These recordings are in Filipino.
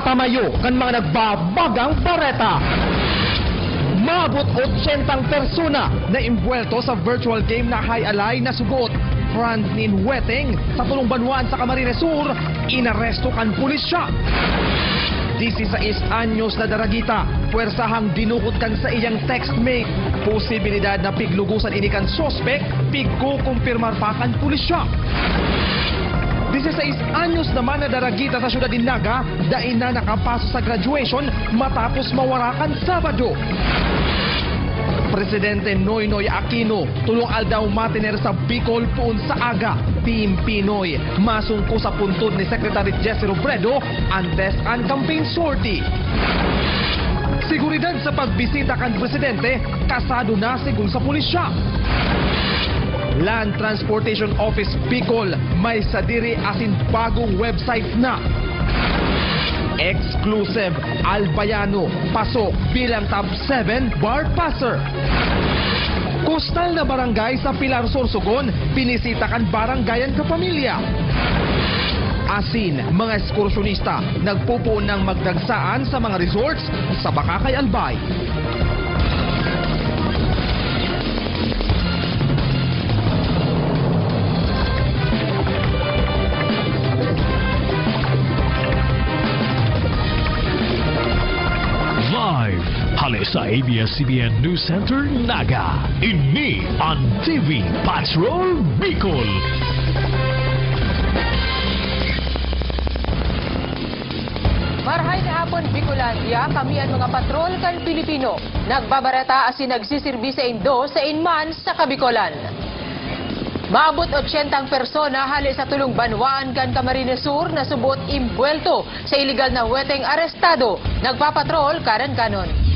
pamayo kan mga nagbabagang bareta. Maabot 80 persona na imbuelto sa virtual game na Hay Alay na sugot. Franklin Weteng sa Tulong Banwaan sa Camarines Sur, inaresto kan pulisya. 16 anyos na daragita, puwersahang dinukot kan sa iyang textmate. Posibilidad na piglugusan ini kan sospek, pigkukumpirmar pa kan pulisya. 16 anyos naman na daragita sa syudad din Naga, dain na nakapaso sa graduation matapos mawarakan Sabado. Presidente Noynoy Aquino, tulong aldaw matiner sa Bicol puon sa aga. Team Pinoy, masungko sa puntod ni Secretary Jesse Robredo, antes ang campaign sortie. Seguridad sa pagbisita kan Presidente, kasado na sigun sa pulisya. Land Transportation Office Bicol, may sadiri asin bagong website na. Exclusive, Albayano, pasok bilang top 7 bar passer. Coastal na barangay sa Pilar Sorsogon, pinisitakan barangayan kapamilya. Asin, mga ekskursyonista, nagpupuon ng magdagsaan sa mga resorts sa Bakakay, Albay. Hali sa ABS-CBN News Center, Naga. Ini ang TV Patrol Bicol. Marhay na hapon, Bicolandia, kami ang mga patrol kan Pilipino. Nagbabarata asin nagsisirbi sa Indo sa Inman sa Kabicolan. Maabot 80 persona hali sa Tulong Banwaan kan Camarines Sur na subot imbuelto sa iligal na weteng arestado. Nagpapatrol karan kanon.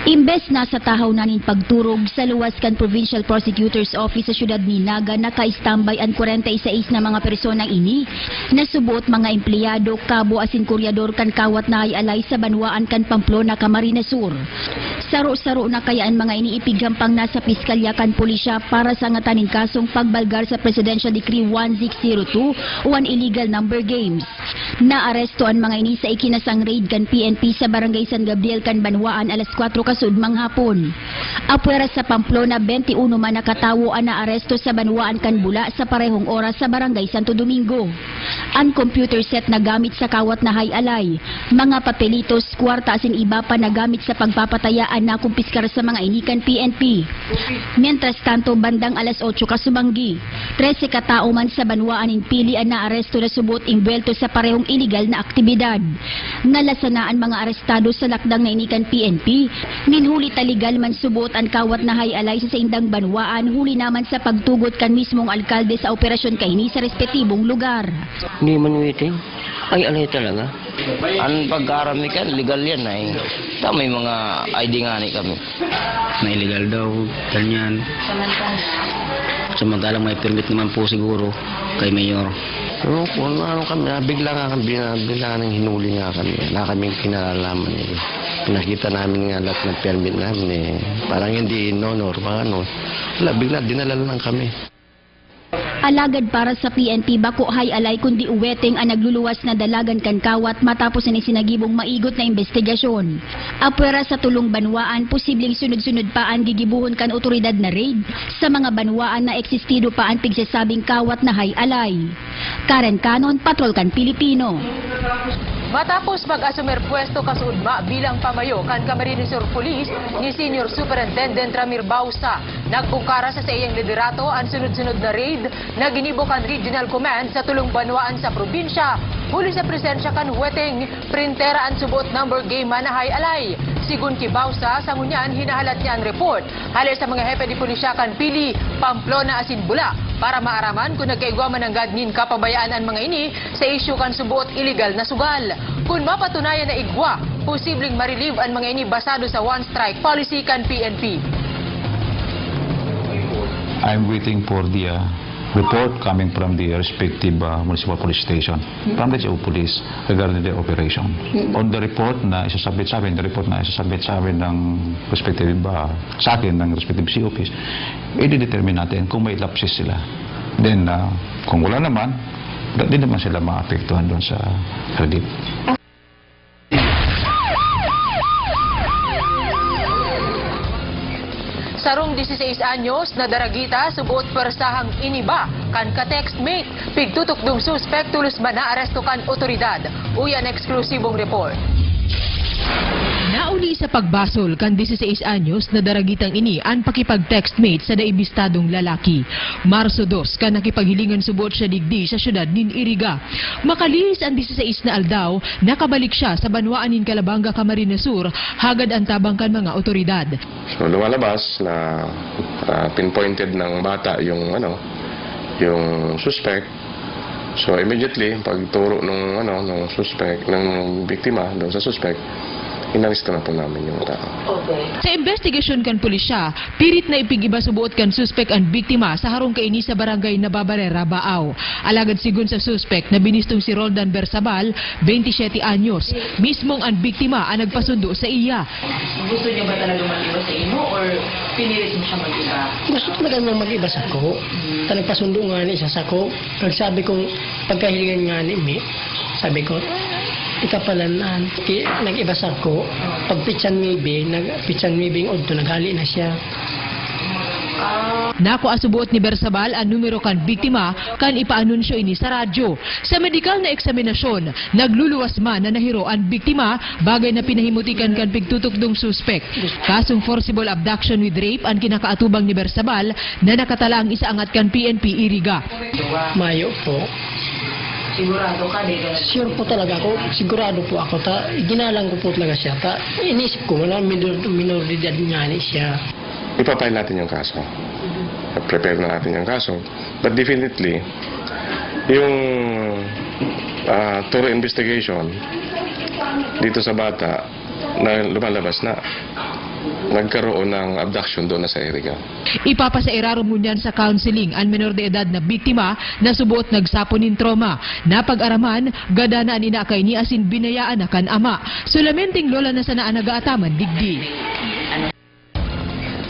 Imbes na sa tahaw nanin pagturog sa luwas kan Provincial Prosecutor's Office sa syudad ni Naga, naka-istambay ang 46 na mga personang ini. Nasubot mga empleyado, kabo asin kuryador kan kawat na alay sa Banwaan kan Pamplona, Camarines Sur. Saro-saro na kayaan mga iniipigampang nasa piskalya kan pulisya para sa ngatanin kasong pagbalgar sa Presidential Decree 1602 o an illegal number games. Naaresto ang mga ini sa ikinasang raid kan PNP sa Barangay San Gabriel kan Banwaan alas 4 kasudmang hapon. Apwera sa Pamplona, 21 man nakatawo ang naaresto sa Banwaan kan Bula sa parehong oras sa Barangay Santo Domingo. Ang computer set na gamit sa kawat na Hay Alay, mga papelitos, kwarta asin iba pa na gamit sa pagpapatayaan na kumpiskar sa mga inikan PNP. Mientras tanto, bandang alas 8 kasubanggi, 13 katao man sa Banwaan in pili ang naaresto na subot imbuelto sa parehong iligal na aktibidad. Nalasanaan mga arestado sa lakdang na inikan PNP, minhuli taligal man subot ang kawat na Hay Alay sa Indang Banwaan, huli naman sa pagtugot kan mismong alkalde sa operasyon kaini sa respetibong lugar. Hindi man waiting. Ay, alay talaga. Ang pagkarami ka, legal yan ay. May mga ID nga ni kami. May illegal daw, ganyan. Samantalang may permit naman po siguro kay Mayor. Pero kung ano kami, bigla ng hinuli nga kami. Wala kaming kinalalaman eh. Pinakita namin nga lahat ng permit namin eh. Parang hindi no-nor, ano. Wala, bigla dinala lang kami. Alagad para sa PNP, bako Hay Alay kundi uweteng ang nagluluwas na dalagan kan kawat matapos na sinagibong maigot na investigasyon. Apwera sa Tulong Banwaan, posibleng sunod-sunod pa ang gigibuhon kan otoridad na raid sa mga banwaan na eksistido pa ang pigsasabing kawat na Hay Alay. Karen Canon, Patrol kan Pilipino. Matapos mag-asumer pwesto kasudma bilang pamayo kan Camarines Sur Police ni Senior Superintendent Ramir Bausa, nagbungkara sa iyang liderato ang sunod-sunod na raid na ginibo kan Regional Command sa Tulong Banwaan sa probinsya. Huli sa presensya kan weteng printera ang subot number game na Hay Alay. Sigun ki Bausa, sa ngunyan hinahalat niya ang report halis sa mga hepe di pulisya kan Pili, Pamplona asin Bula para maaraman kung nagkaigwaman ng gadnin kapabayaan ang mga ini sa isyu kan subot illegal na sugal. Kung mapatunayan na igwa, posibleng ma-relieve ang mga ini basado sa one-strike policy kan PNP. I'm waiting for the report coming from the respective municipal police station, from the GO police regarding the operation. On the report na isasubmit sa amin, ng respective sa akin ng respective COPs, i-determine natin kung may lapses sila. Then, kung wala naman, Di naman sila maapektuhan doon sa credit. Sarong 16 anyos na daragita subuot persahang iniba kan ka-textmate. Pigtutok dung suspect tulos ba na aresto kan otoridad. Uyan eksklusibong report. Nauli sa pagbasol kan 16 anyos na daragitang ini ang pakipag-textmate sa naibistadong lalaki. Marso 2 kan nakipaghilingan subuot siya digdi sa syudad nin Iriga. Makalihis ang 16 na aldaw, nakabalik siya sa banwaan nin Calabanga, Camarines Sur, hagad ang tabang kan mga otoridad. So lumalabas na pinpointed ng bata yung yung suspect. So immediately pagturo nung suspect ng biktima doon sa suspect, inaresto na po namin yung tao. Sa investigasyon kan pulisya, pirit na ipigiba subuot kan suspect ang biktima sa harong kaini sa barangay Nababarera, Baaw. Alagad sigun sa suspect na binistong si Roldan Bersabal, 27 anyos. Mismong ang biktima ang nagpasundo sa iya. Gusto niya ba talaga mag-iba sa imo or pinilit mo siya mag-iba? Gusto talaga nang mag-iba sa ko. Nagpasundo nga ni sa ko. Pagsabi kong pagkahilingan nga ni sabi ko, ikapalanaan. Nag-iba sa ko. Pag pitsan mibing odto, naghali na siya. Nako asubuot ni Bersabal ang numero kan biktima kan ipaanunsyo ini sa radyo. Sa medikal na eksaminasyon, nagluluwas man na nahiro ang biktima bagay na pinahimutikan kan pigtutok dong suspect. Kasong forcible abduction with rape ang kinakaatubang ni Bersabal na nakatala ang isa angat kan PNP Iriga. Mayo po. Sigurado ka dito? Sure po talaga ako. Sigurado po ako. Ginalang ko po talaga siya. Inisip ko na minor de edad nga ni siya. Ipapile natin yung kaso. Prepare na natin yung kaso. But definitely, yung thorough investigation dito sa bata na lumalabas na nagkaroon ng abduction doon na sa Iriga. Ipapasairaro mo niyan sa counseling ang menor de edad na biktima na subuot nagsapon nin trauma. Napag-araman, gadanaan ina kay ni asin binayaan na kan ama. Sulamenting lola na sana nagaataman digdi.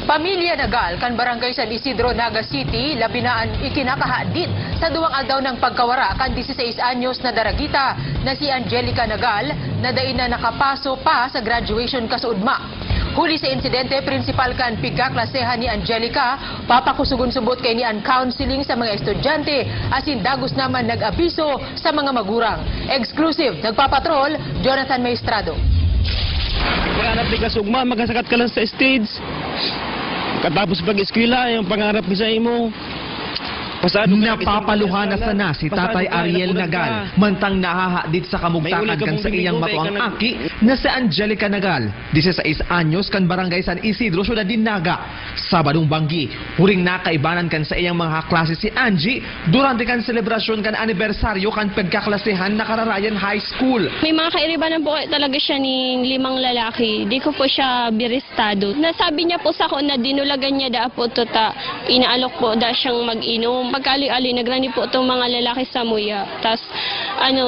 Pamilya Nagal kan barangay San Isidro, Naga City, labinaan ikinakahadit sa duwang aldaw ng pagkawara kan 16 anyos na daragita na si Angelica Nagal na dain na nakapaso pa sa graduation kasuudma. Huli sa insidente, principal kan pigkaklasehan ni Angelica, papakusugon subot kay ni ang counseling sa mga estudyante, asin dagos naman nag-abiso sa mga magurang. Exclusive, nagpapatrol, Jonathan Maestrado. Pangarap ni kasugma, magasakat ka lang sa stage. Katapos pag-eskwela, yung pangarap ni sa imo. Napapaluhan na sana si Tatay Ariel Nagal mantang nahahadit sa kamugtakan kan sa iyang matuang aki na si Angelica Nagal, 16 anyos kan barangay San Isidro, syudad din Naga. Sabadong banggi, huring nakaibanan kan sa iyang mga klase si Angie durante kan selebrasyon kan anibersaryo kan pagkaklasehan na Kararayan High School. May mga kairibanan po talaga siya ng 5 lalaki. Di ko po siya biristado. Nasabi niya po sa ako na dinulagan niya da po inaalok po da siyang mag-inom. Pagkali-ali, nagrani po itong mga lalaki sa muya. Tapos,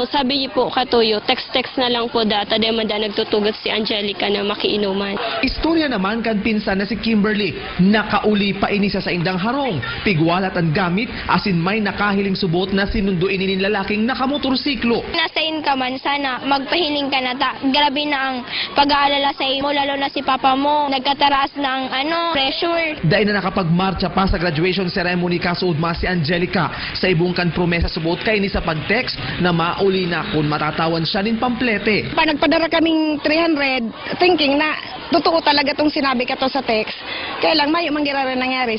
sabi niyo po katuyo, text-text na lang po data, dahil manda nagtutugot si Angelica na makiinuman. Istorya naman kan pinsan na si Kimberly, nakauli pa ini sa indang harong, pigwalat ang gamit, asin may nakahiling subot na sinunduin ni lalaking nakamotorsiklo. Nasain ka man, sana magpahiling ka na grabe na ang pag-aalala sa imo, lalo na si papa mo, nagkataraas ng pressure. Dahil na nakapagmarcha pa sa graduation ceremony kasuudma si Angelica sa ibungkan promesa subot kay ni sa pag-text na mauli na kung matatawan siya nin pamplete. Nagpadara kaming 300 thinking na totoo talaga tong sinabi ka to sa text. Kaya lang mayo mangyari nangyari.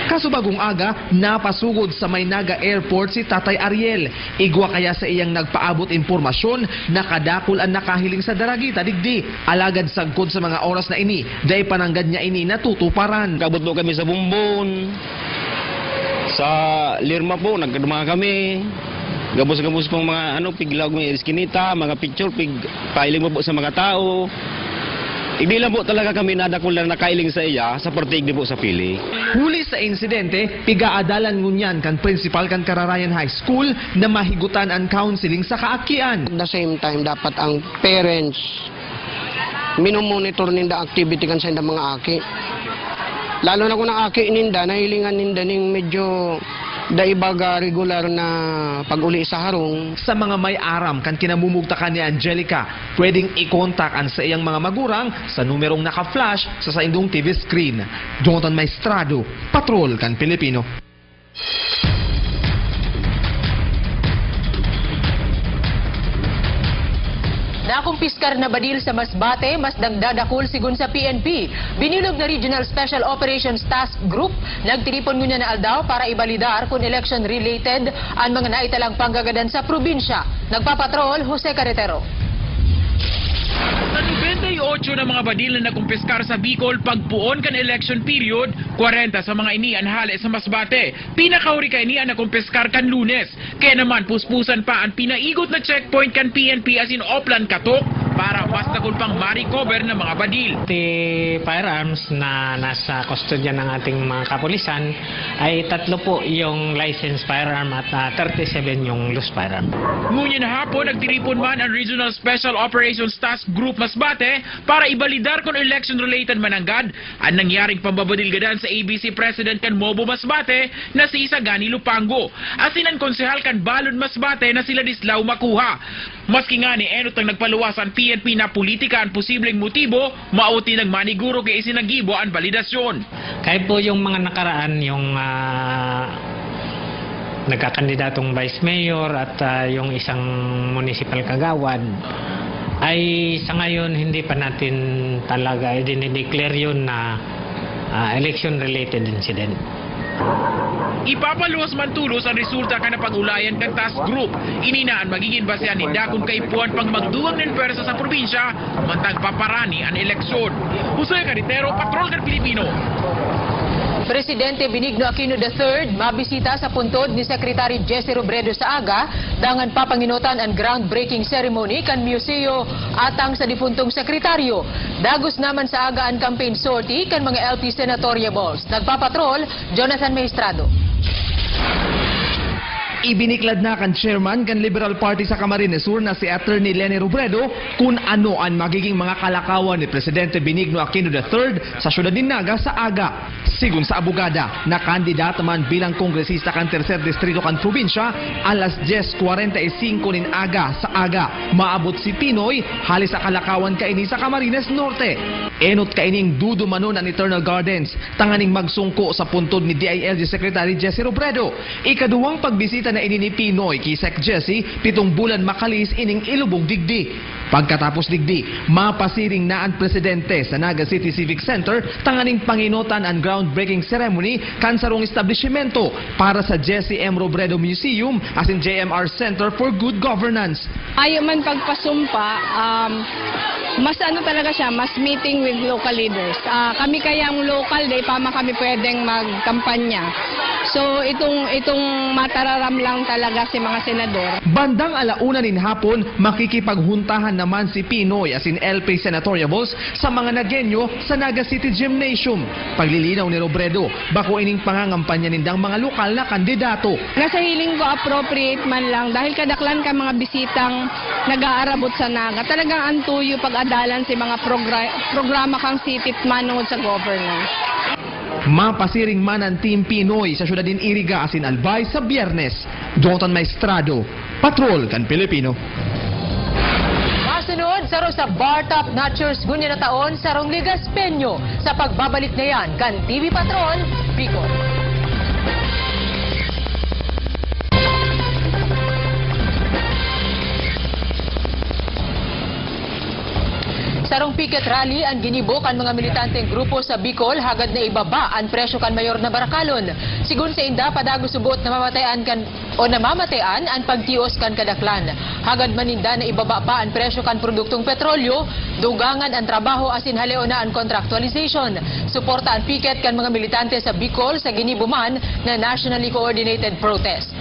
Kaso bagong aga, napasugod sa Maynaga Airport si Tatay Ariel. Igwa kaya sa iyang nagpaabot impormasyon na kadakol ang nakahiling sa daragita digdi. Alagad sagkod sa mga oras na ini, dahil pananggad niya ini natutuparan. Kabot mo kami sa bumbon. Sa Lirma po, nagkaduma kami. Gabos-gabos pong mga piglaw ng iskinita, mga picture, pailing mo po sa mga tao. Hindi lang po talaga kami nadakol na nakailing sa iya sa partigdi po sa pili. Huli sa insidente, pigaadalan ngunyan kan principal kan Kararayan High School na mahigutan ang counseling sa kaakian. At the same time, dapat ang parents minomonitor ninda activity kan sa mga aki. Lalo na kung ang aki ninda, nahilingan ninda ning medyo daibaga regular na pag-uli sa harong. Sa mga may aram kan kinamumugtakan ni Angelica, pwedeng i-contact ang sa iyang mga magurang sa numerong naka-flash sa saindong TV screen. Jonathan Maestrado, Patrol kan Pilipino. Nakumpiskar na badil sa Masbate, mas dagdadakol sigun sa PNP. Binilog na Regional Special Operations Task Group, nagtiripon ngunya na aldaw para ibalidar kung election-related ang mga naitalang panggagadan sa probinsya. Nagpapatrol, Jose Carretero. Sa 98 na mga badil na nakumpiskar sa Bicol pagpuon kan election period, 40 sa mga ini anhali sa Masbate. Pinakahuri ka ini ang nakumpiskar kan Lunes. Kaya naman puspusan pa ang pinaigot na checkpoint kan PNP as in Oplan Katok para basta kung pang ma-recover ng mga badil. The firearms na nasa kustodya ng ating mga kapulisan ay 3 po yung licensed firearm at 37 yung loose firearm. Ngunyan na hapon, nagtiripon man ang Regional Special Operations Task Group Masbate para ibalidar kung election-related mananggad ang nangyaring pambabadilgadan sa ABC President kan Mobo Masbate na si Isagani Lupango. Asin ang konsehal kan Balod Masbate na sila Dislao Makuha. Maski nga ni enot ang nagpaluwasan PNP na politika ang posibleng motibo, mauti ng maniguro kay isinagibo ang validasyon. Kahit po yung mga nakaraan, yung nagkakandidatong vice mayor at yung isang municipal kagawad, ay sa ngayon hindi pa natin talaga dinideclare yun na election-related incident. Ipapaluwas man tulos ang resulta ka na pag-ulayan kang task group. Ininaan magiging basehan ni Dakon Kaipuan pang magduwang ng pwersa sa probinsya, mantang paparani ang eleksyon. Jose Carretero, Patrol kan Pilipino. Presidente Benigno Aquino III mabisita sa puntod ni Secretary Jesse Robredo sa aga, dangan papanginutan ang groundbreaking ceremony kan museo atang sa dipuntong sekretaryo. Dagos naman sa aga ang campaign sortie kan mga LP senatoriables. Nagpapatrol, Jonathan Maestrado. Ibiniklad na kan chairman kan Liberal Party sa Camarines Sur na si Attorney Leni Robredo kung ano ang magiging mga kalakawan ni Presidente Benigno Aquino III sa syudad ni Naga sa aga. Sigun sa abogada, na kandidata man bilang kongresista kan Tercer Distrito kan probinsya, alas 10:45 nin aga sa aga. Maabot si Pinoy, halis sa kalakawan kaini sa Camarines Norte. Enot kaining dudo manon ang Eternal Gardens, tanganing magsungko sa puntod ni DILG Secretary Jesse Robredo. Ikaduwang pagbisita na ini ni Pinoy kay Sec Jesse, 7 bulan makalis ining ilubong digdi. Pagkatapos digdi, mapasiring na ang presidente sa Naga City Civic Center, tanganing panginutan ang groundbreaking ceremony kansarong establishmento para sa Jesse M. Robredo Museum as in JMR Center for Good Governance. Ayaw man pagpasumpa, mas ano talaga siya, mas meeting with local leaders. Kami kayang local, di pa kami pwedeng magkampanya. So itong matararam lang talaga si mga senador. Bandang alauna nin hapon, makikipaghuntahan naman si Pinoy as in LP senatoriables sa mga Nagenyo sa Naga City Gymnasium. Paglilinaw ni Robredo, bako ining pangangampanya nindang mga lokal na kandidato. Nasa hiling ko appropriate man lang dahil kadaklan ka mga bisitang nag-aarabot sa Naga. Talagang antuyo pag-adalan si mga programa kang sitit manungod sa governance. Mapasiring man ang Team Pinoy sa syudad din Iriga asin Albay sa Biyernes. Jonathan Maestrado, Patrol kan Pilipino. Masunod, saro sa Bar Top Notchers gunya na taon sarong Ligas Peño sa pagbabalik na yan kan TV Patrol, Bicol. Sarong picket rally ang ginibo kan mga militanteng grupo sa Bicol hagad na ibaba ang presyo kan Mayor na Barakalon. Sigun sa inda padago subot na namamatean ang pagtios kan kadaklan. Hagad maninda na ibaba pa ang presyo kan produktong petrolyo, dugangan ang trabaho asin haleo na ang contractualization. Suporta ang picket kan mga militante sa Bicol sa ginibo man na nationally coordinated protest.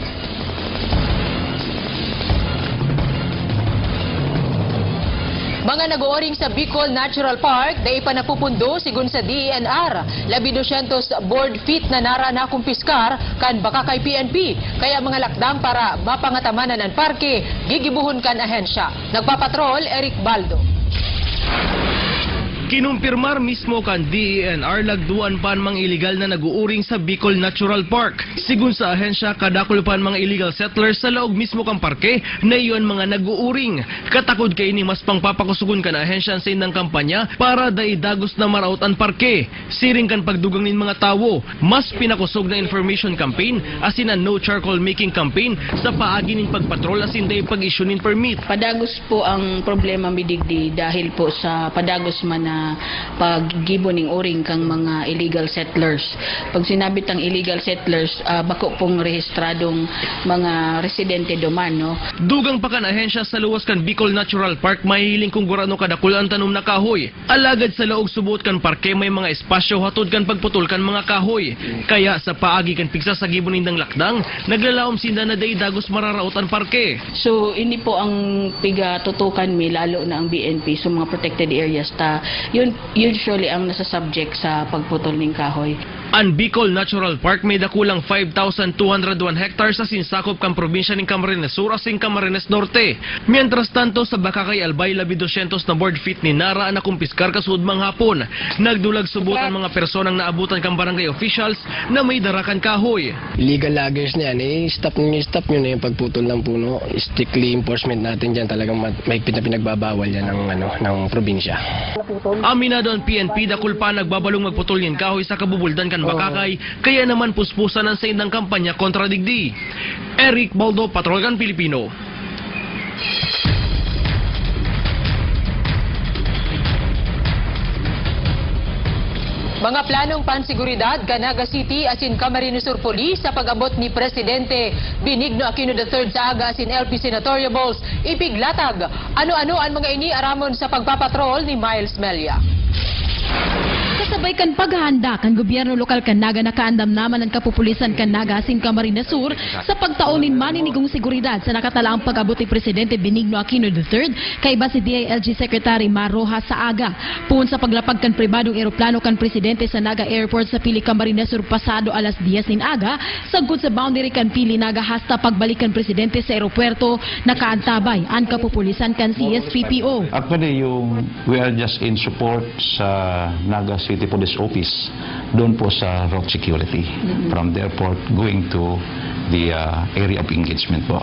Mga nag-ooring sa Bicol Natural Park, dahil pa napupundo sigun sa DENR. 1,200 board feet na nara na kumpiskar kan baka kay PNP. Kaya mga lakdang para mapangatamanan ang parke, gigibuhon kan ahensya. Nagpapatrol, Eric Baldo. Kinumpirmar mismo kan DENR lagduan pan mga illegal na naguuring sa Bicol Natural Park. Sigun sa ahensya, kadakol pan mga illegal settlers sa loob mismo kang parke na iyon mga naguuring. Katakod kay ni mas pangpapakusugon kan ahensya sa indang kampanya para daidagos na maraot ang parke. Siring kan pagdugang nin mga tawo, mas pinakusog na information campaign asin ang no charcoal making campaign sa paagi nin pagpatrol asin day pag-issue nin permit. Padagos po ang problema midigdi dahil po sa padagos man na paggibo ning uring kang mga illegal settlers. Pag sinabit ang illegal settlers, bako pong rehistradong mga residente duman, no? Dugang pa kan ahensya sa luwas kan Bicol Natural Park mahiling kung gurano kadakul ang tanom na kahoy. Alagad sa laog subot kan parke may mga espasyo hatod kan pagputol kan mga kahoy. Kaya sa paagi kan pigsa sa gibon nindang lakdang, naglalaom sinda na day dagos mararaot ang parke. So, ini po ang piga tutukan mi, lalo na ang BNP, so mga protected areas ta. Yun usually ang nasa subject sa pagputol ng kahoy. Ang Bicol Natural Park may dakulang 5,201 hectares sa sinsakop kang probinsya ng Camarines Sur asing Camarines Norte. Mientras tanto sa Bakakay Albay labi 200 na board feet ni Nara na kumpiskar kasud manghapon. Nagdulag subot ang mga personang naabutan kang barangay officials na may darakan kahoy. Illegal loggers na yan, stop nyo na yung pagputol ng puno. Strictly enforcement natin dyan, talagang mahigpit na pinagbabawal yan ng probinsya. Aminado ang PNP dakul pa nagbabalong magputol ng kahoy sa kabubuldan kan Bakakay, kaya naman puspusan ang sa indang kampanya kontra digdi. Eric Baldo, Patrolgan Pilipino. Mga planong pansiguridad, Canaga City asin Camarines Sur Police sa pag-abot ni Presidente Benigno Aquino III sa aga asin LP Senatoriables ipiglatag. Ano-ano ang mga ini aramon sa pagpapatrol ni Miles Melia. Kasabay kan paghahanda kan gobyerno lokal Canaga nakaandam naman ang kapupulisan Canaga asin Camarines Sur sa pagtaunin maninigong seguridad sa nakatalaang pag-abot ni Presidente Benigno Aquino III kay base DILG Secretary Mar Rojas sa aga. Puun sa paglapag kan pribadong eroplano kan Presidente sa Naga Airport sa Pili Camarines Sur pasado alas 10 nin aga, sagkod sa boundary kan Pili Naga hasta pagbalik kan Presidente sa aeropuerto nakaantabay ang kapupulisan kan CSPPO. Actually, we are just in support sa Naga City Police Office doon po sa road security from the airport going to the area of engagement po.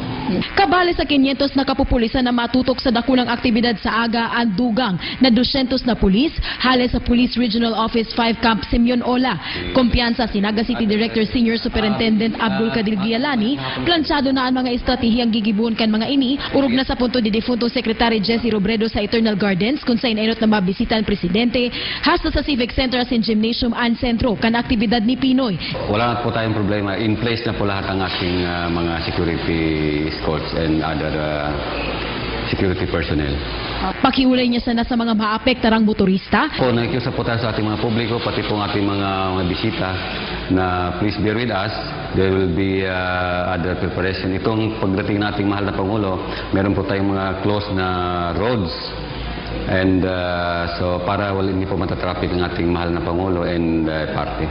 Kabali sa 500 na kapupulisan na matutok sa dakulang aktibidad sa aga ang dugang na 200 na pulis, hali sa Police Regional Office 5 Camp Simeon Ola. Kumpiyansa si Naga City Director Senior Superintendent Abdul Kadir Gialani, plansyado na ang mga estratehiyang gigibuon kan mga ini, urog na sa punto ni defunto Secretary Jesse Robredo sa Eternal Gardens kung sa inainot na mabisita ang Presidente, hasta sa Civic Center asin Gymnasium and Centro kan aktibidad ni Pinoy. Wala na po tayong problema. In place na po lahat ang ating mga security escorts and other security personnel. Pakiulay niya sana sa mga maapektarang motorista. Po, nakikiusap po tayo sa ating mga publiko, pati po ang ating mga bisita na please bear with us. There will be other preparation. Itong pagdating nating mahal na Pangulo, meron po tayong mga closed na roads. And so para hindi po matatraffic ng ating mahal na Pangulo and party.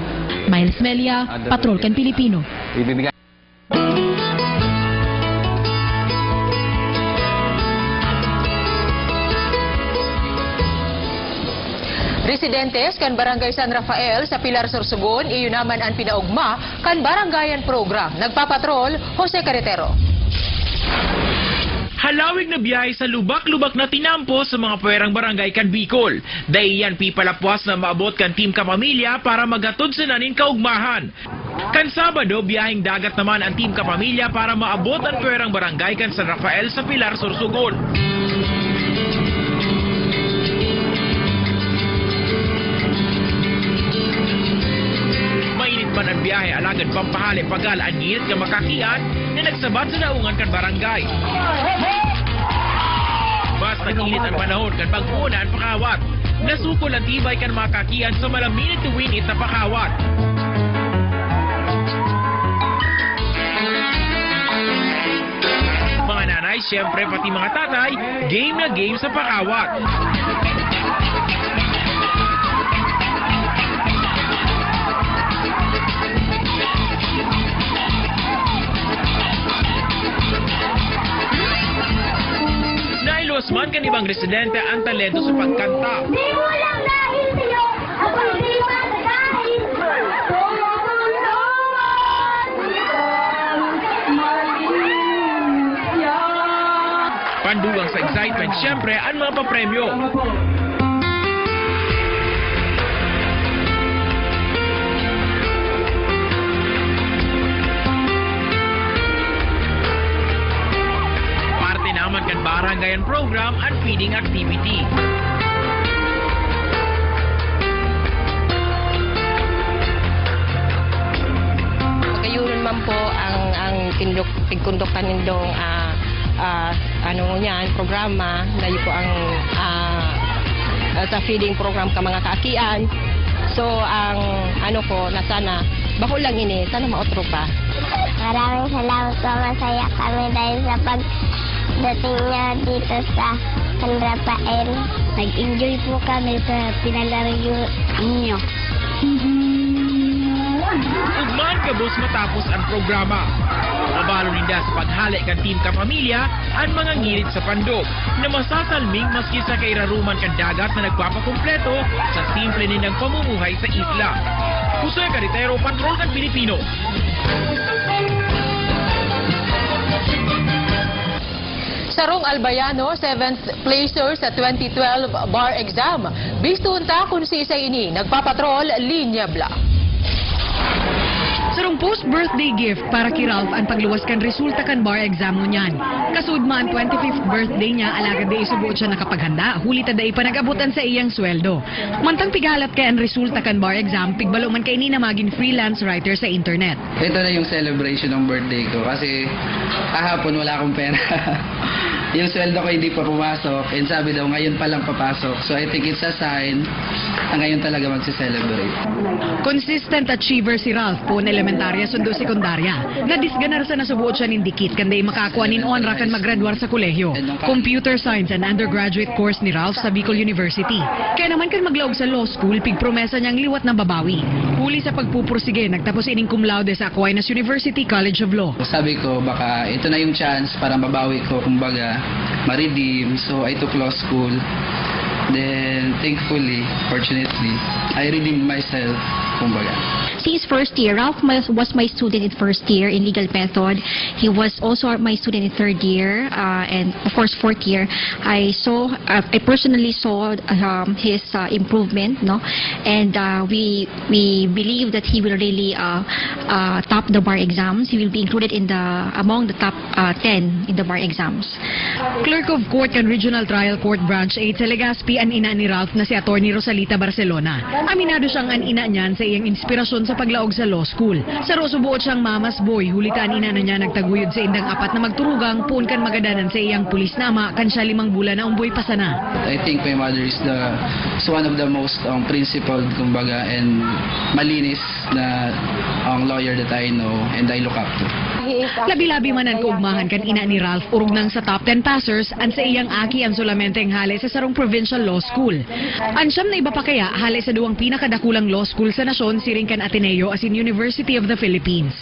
Miles Melia, Patrolkan Pilipino. Ibibigay Residentes kan Barangay San Rafael sa Pilar Sorsogon, iyon naman ang pinaugma kan Barangayan Program. Nagpapatrol, Jose Carretero. Halawig na biyahe sa lubak-lubak na tinampo sa mga puwerang barangay kan Bicol. Dahiyan pipalapwas na maabot kan Team Kapamilya para magatod sa nanin kaugmahan. Kan Sabado, biyaheng dagat naman ang Team Kapamilya para maabot ang puwerang barangay kan San Rafael sa Pilar Sorsogon. Mainit man ang biyahe alagad pampahali pagal ang ngirit nga makakian na nagsabat sa naungan kan barangay. Basta init ang panahon kan pag-unan pakawat. Nasukol ang tibay kan makakian sa malaminit to winit na pakawat. Mga nanay, siyempre pati mga tatay, game na game sa pakawat. Nailos man kan ibang residente ang talento sa pagkanta. Pandugang sa excitement, syempre, ang mga papremyo. Parte naman kan barangayan program at feeding activity. Pagayunan man po ang pigkonduktan nindong programa na yun po ang sa feeding program ka mga kaakian. So ang na sana bako lang ini sana maotro pa. Maraming salamat po, masaya kami dahil sa pagdating niya dito sa San Rafael. Nag-enjoy po kami sa pinalaro ninyo. Ugman kabos matapos ang programa. Kabalo ninda sa paghali kan team kapamilya ang mga ngirit sa pandog na masasalming maski sa kairaruman kan dagat na nagpapakumpleto sa simple nilang pamumuhay sa isla. Jose Caritero, Patrol kan Pilipino. Sarong Albayano, 7th placer sa 2012 bar exam. Bistunta kung si isa ini, nagpapatrol, Linya Black. Sarong post-birthday gift para kay Ralph ang pagluwas kan resulta kan bar exam mo niyan. Kasud man 25th birthday niya, alagad day isubuot siya nakapaghanda, huli ta day panagabutan sa iyang sweldo. Mantang pigalat kay ang resulta kan bar exam, pigbalo man kay ni na maging freelance writer sa internet. Ito na yung celebration ng birthday ko kasi kahapon wala akong pera. Yung sweldo ko hindi pa pumasok and sabi daw ngayon pa lang papasok. So I think it's a sign na ngayon talaga magse-celebrate. Consistent achiever si Ralph po na elementarya sundo sekundarya. Nadisganar sa nasubuot siya nin dikit kanday makakuha nin onra kan maggraduar sa kolehiyo. Computer Science and undergraduate course ni Ralph sa Bicol University. Kaya naman kan maglaog sa law school, pigpromesa niyang liwat na babawi. Huli sa pagpupursige, nagtapos ining cum laude sa Aquinas University College of Law. Sabi ko baka ito na yung chance para mabawi ko, kumbaga ma-redeem. So I took law school. Then thankfully, fortunately, I redeemed myself, kumbaga. Since first year, Ralph was my student in first year in legal method. He was also my student in third year and of course fourth year. I personally saw his improvement, no, and we believe that he will really top the bar exams. He will be included in among the top 10 in the bar exams. Clerk of Court kan Regional Trial Court Branch 8 sa Legazpi ang ina ni Ralph na si Attorney Rosalita Barcelona. Aminado siyang ang ina niyan sa iyang inspirasyon sa paglaog sa law school. Sa subuot siyang mamas boy, hulitaan ina na niya nagtaguyod sa indang apat na magturugang puun kan magadanan sa iyang pulis nama kan siya 5 bulan na umboy pasana. I think my mother is one of the most principled, kumbaga, and malinis na lawyer that I know and I look up to. Labi-labi man ang kaugmahan kan ina ni Ralph, urog nang sa top 10 passers, ang sa iyang aki ang solamenteng hali sa Sarong Provincial Law School. Ansyam na iba pa kaya, hali sa duwang pinakadakulang law school sa nasyon, siring kan Ateneo as in University of the Philippines.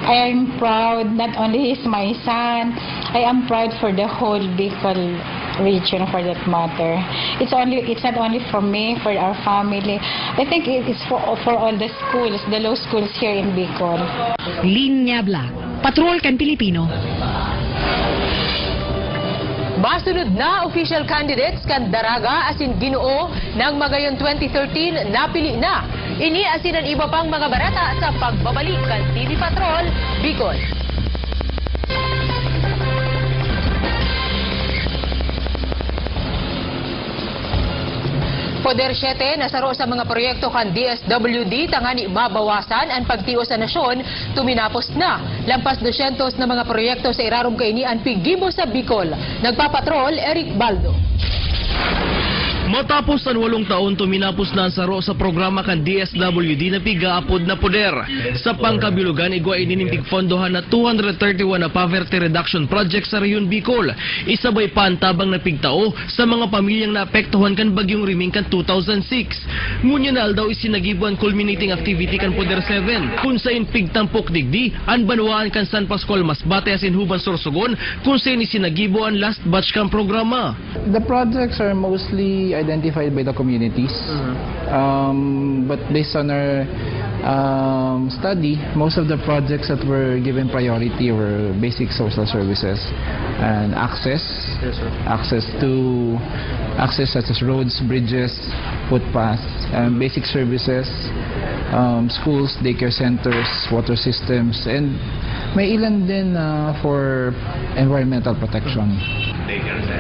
I am proud, not only he's my son, I am proud for the whole Bicol region for that matter. It's not only for me, for our family. I think it's for all the schools, the law schools here in Bicol. Linya Black, Patrol kan Pilipino. Masunod na official candidates kan Daraga asin Ginoo ng Magayon 2013 napili na. Ini asin ang iba pang mga barata sa pagbabalik kan TV Patrol, Bicol. Poder 7 nasaro sa mga proyekto kan DSWD tangani mabawasan ang pagtios sa nasyon tuminapos na. Lampas 200 na mga proyekto sa irarom kaini ang piggibo sa Bicol. Nagpapatrol, Eric Baldo. Matapos ang 8 taon, tuminapos na ang saro sa programa kan DSWD na pigaapod na poder. Sa pangkabilugan, igwa ininimpig fondohan na 231 na poverty reduction project sa Rehiyon Bicol. Isabay pa ang tabang na pigtao sa mga pamilyang naapektuhan kan bagyong Riming kan 2006. Ngunya na aldaw isinagibuan culminating activity kan poder 7. Kung sa pigtampok digdi, ang banwaan kan San Pascual Masbate asin Huban Sorsogon, kung sa isinagibuan last batch kan programa. The projects are mostly identified by the communities. But based on our study, most of the projects that were given priority were basic social services and access such as roads, bridges, footpaths, basic services, schools, daycare centers, water systems, and may ilan din for environmental protection.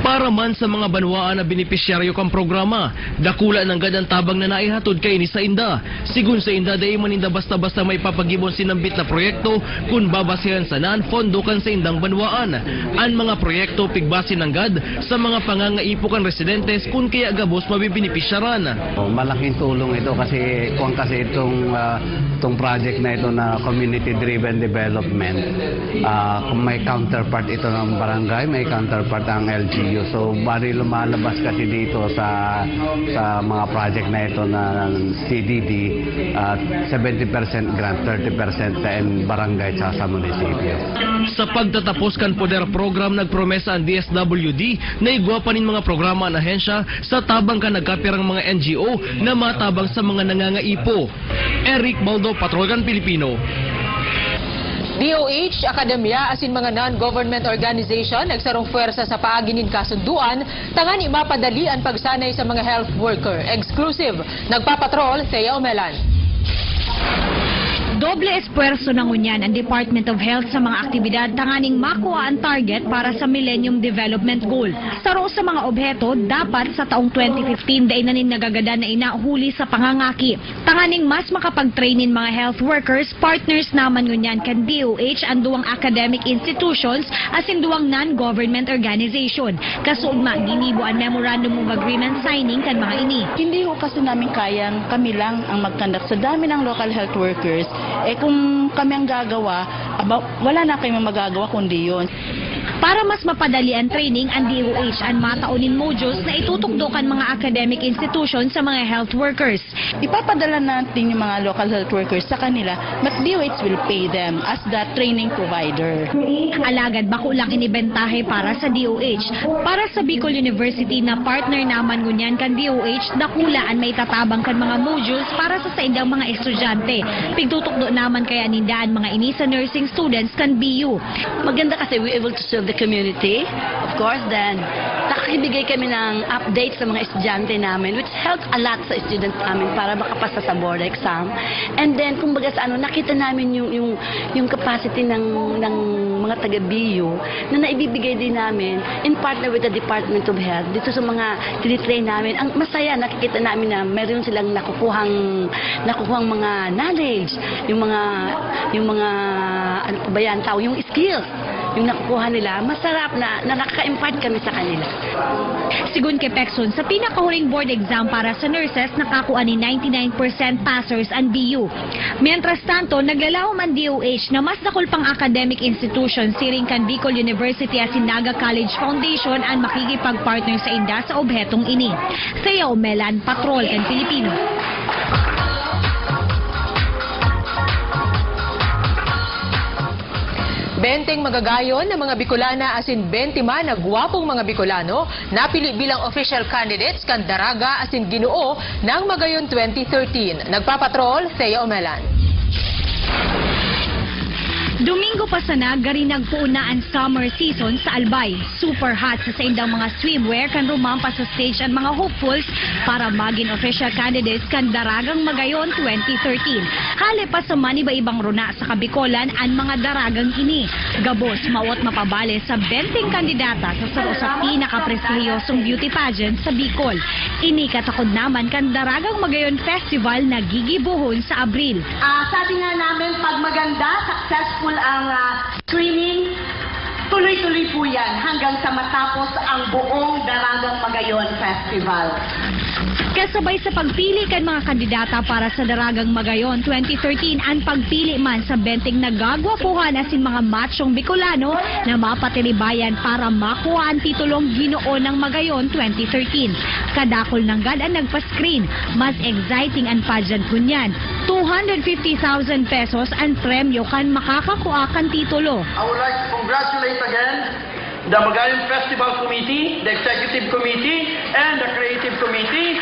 Para man sa mga banwaan na benepisyaryo kang programa, dakula ng gadang tabang na naihatod kay ni sa Inda. Sigun sa Inda, dahi maninda basta-basta may papagibon sinambit na proyekto kung babasihan sa naan fondo kan sa Indang banwaan. Ang mga proyekto pigbasin ng gad sa mga pangangaipo kan residentes kung kaya gabos mabibinipisyaran. Malaking tulong ito kasi itong project na ito na community-driven development. Kung may counterpart ito ng barangay, may counterpart ang LGU. So, bari lumalabas kasi dito sa mga project na ito ng CDD, 70% grant, 30% sa barangay sa munisipyo. Sa pagtatapos kan poder program, nagpromesa ang DSWD na igwapanin mga programa ng ahensya sa tabang ka nagkapirang mga NGO na matabang sa mga nangangaipo. Eric Baldo, Patrolgan Pilipino. DOH, akademya, asin mga non-government organization nagsarong puwersa sa paaginin kasunduan, tangan imapadali ang pagsanay sa mga health worker. Exclusive, nagpapatrol, Thea Omelan. Doble espuerso ng unyan ang Department of Health sa mga aktibidad tanganing makuha ang target para sa Millennium Development Goal. Saro sa mga obheto, dapat sa taong 2015 dahil nanin nagagada na inahuli sa pangangaki. Tanganing mas makapag-trainin mga health workers, partners naman ngunyan kan DOH ang duwang academic institutions asin duwang non-government organization. Kasuugma, ginibo ang Memorandum of Agreement signing kan mga ini. Hindi ko kasi namin kayang kami lang ang mag-conduct sa dami ng local health workers. Kung kami ang gagawa, wala na kayong magagawa kundi yun. Para mas mapadali ang training, ang DOH ang mataunin modules na itutukdokan mga academic institutions sa mga health workers. Ipapadala natin yung mga local health workers sa kanila, but DOH will pay them as the training provider. Alagad bako lang inibentahe para sa DOH. Para sa Bicol University na partner naman ngunyan kan DOH, dakulaan may tatabang kan mga modules para sa saindang mga estudyante. Pigtutukdo naman kaya nindaan mga ini sa nursing students kan BU. Maganda kasi we able to serve the community, of course, then nakakibigay kami ng update sa mga estudyante namin, which helped a lot sa students namin para makapasa sa board exam. And then, kumbaga sa nakita namin yung capacity ng mga taga-BU na naibibigay din namin in partner with the Department of Health dito sa mga tinitrain namin. Ang masaya, nakikita namin na meron silang nakukuhang mga knowledge, yung mga ano pa ba yan, yung skills, yung nakukuha nila, masarap na nakaka-impart kami sa kanila. Sigun kay Pekson, sa pinakahuling board exam para sa nurses, nakakuha ni 99% passers ang BU. Mientras tanto, naglalawom ang DOH na mas nakulpang academic institution siring kan Bicol University at Naga College Foundation ang makikipag-partner sa inda sa obhetong ini. Thea Omelan, Patrol kan Pilipino. Benteng magagayon ng mga Bicolana asin 20 man na gwapong mga Bicolano napili bilang official candidates kan Daraga asin Ginoo ng Magayon 2013. Nagpapatrol, Thea Omelan. Domingo pa sana gari nagpuuna ang summer season sa Albay. Super hot sa saindang mga swimwear kan rumampa sa stage ang mga hopefuls para maging official candidates kan Daragang Magayon 2013. Hali pa sa maniba-ibang runa sa Kabikolan ang mga daragang ini. Gabos, mawat mapabale sa 20 kandidata sa saro sa pinaka-prestihiyosong beauty pageant sa Bicol. Ini katakod naman kan Daragang Magayon Festival na gigibuhon sa Abril. Sabi nga namin, pag maganda, successful ang screening, tuloy-tuloy po yan hanggang sa matapos ang buong Daragang Magayon Festival. Kasabay sa pagpili kan mga kandidata para sa Daragang Magayon 2013 ang pagpili man sa 20 nagagwapuhan asin mga machong Bicolano na mapatilibayan para makuha ang titulong Ginoo ng Magayon 2013. Kadakol ng gad ang nagpa-screen. Mas exciting ang pageant kunyan. 250,000 pesos ang premyo kan makakakuha kan titulo. I would like to congratulate again the Magayon Festival Committee, the Executive Committee, and the Creative Committee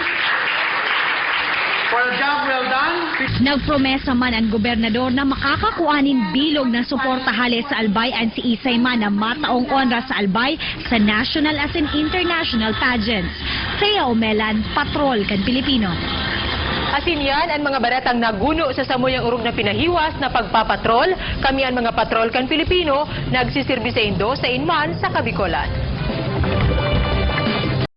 for a job well done. Nagpromesa man ang gobernador na makakakuanin bilog ng suporta hali sa Albay and si Isayman na mataong onra sa Albay sa national as in international pageants. Thea Omelan, Patrol kan Pilipino. Asin yan ang mga baretang naguno sa samuyang urog na pinahiwas na pagpapatrol. Kami ang mga patrol kan Pilipino, nagsisirbi sa Indo sa Inman sa Kabikolan.